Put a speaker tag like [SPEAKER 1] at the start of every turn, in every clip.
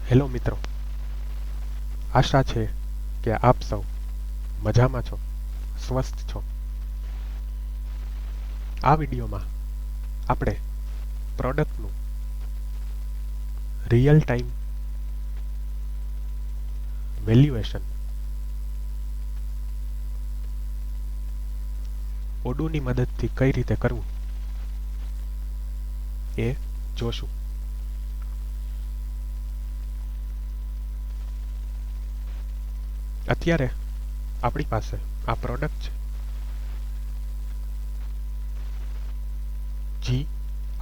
[SPEAKER 1] Hello મિત્રો, આશા છે કે આપ સૌ મજામાં છો, સ્વસ્થ છો. આ વિડીયોમાં આપણે પ્રોડક્ટનું રિયલ ટાઈમ વેલ્યુએશન ઓડોની મદદથી કઈ રીતે કરવું એ જોશું. અત્યારે આપણી પાસે આ પ્રોડક્ટ છે જી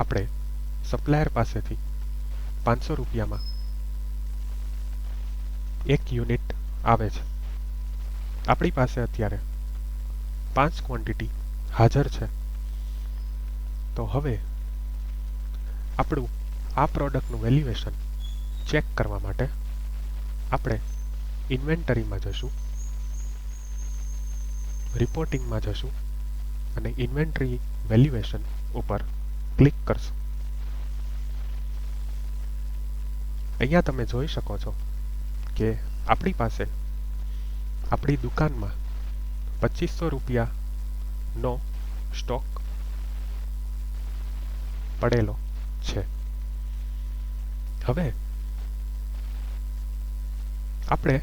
[SPEAKER 1] આપણે સપ્લાયર પાસેથી 500 રૂપિયામાં એક યુનિટ આવે છે. આપણી પાસે અત્યારે 5 ક્વોન્ટિટી હાજર છે. તો હવે આપણું આ પ્રોડક્ટનું વેલ્યુએશન ચેક કરવા માટે આપણે ઇન્વેન્ટરીમાં જશું, રિપોર્ટિંગમાં જશું અને ઇન્વેન્ટરી વેલ્યુએશન ઉપર ક્લિક કરશું. અહીંયા તમે જોઈ શકો છો કે આપણી પાસે આપણી દુકાનમાં 2500 રૂપિયાનો સ્ટોક પડેલો છે. હવે આપણે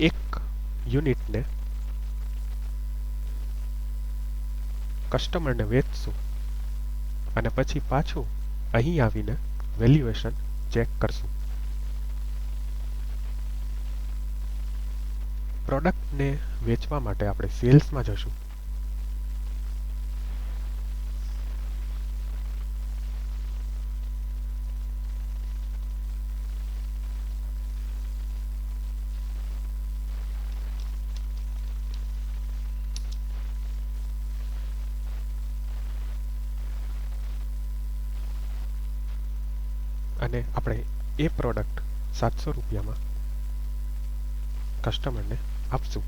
[SPEAKER 1] એક યુનિટને કસ્ટમરને વેચશું અને પછી પાછું અહીં આવીને વેલ્યુએશન ચેક કરશું. પ્રોડક્ટને વેચવા માટે આપણે સેલ્સમાં જશું. અને આપણે એ પ્રોડક્ટ 700 રૂપિયામાં કસ્ટમરને આપશું.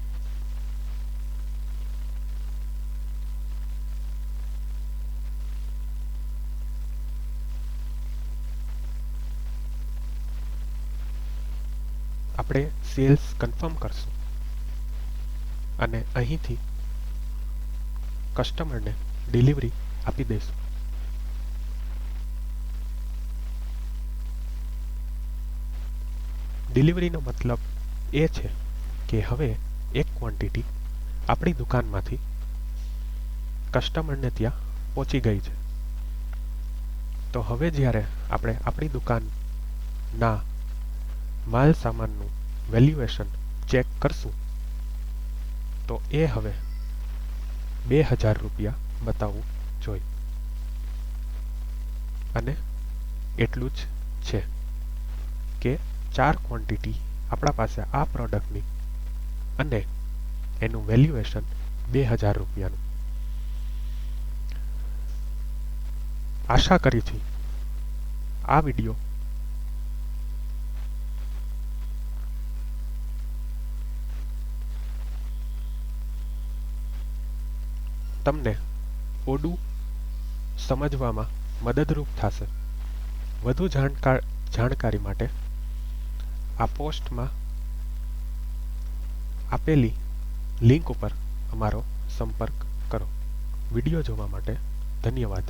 [SPEAKER 1] આપણે સેલ્સ કન્ફર્મ કરશું અને અહીંથી કસ્ટમરને ડિલિવરી આપી દઈશું. ડિલિવરીનો મતલબ એ છે કે હવે એક ક્વોન્ટિટી આપણી દુકાનમાંથી કસ્ટમરને ત્યાં પહોંચી ગઈ છે. તો હવે જ્યારે આપણે આપણી દુકાનના માલ સામાનનું વેલ્યુએશન ચેક કરશું તો એ હવે 2000 રૂપિયા બતાવવું જોઈએ. અને એટલું જ છે કે 4 ક્વોન્ટિટી આપણા પાસે આ પ્રોડક્ટની અને એનું વેલ્યુએશન 2000 રૂપિયાનું. આશા કરી છે આ વિડીયો તમને ઓડું સમજવામાં મદદરૂપ થશે. વધુ જાણકારી માટે આ પોસ્ટમાં આપેલી લિંક ઉપર અમારો સંપર્ક કરો. વિડીયો જોવા માટે ધન્યવાદ.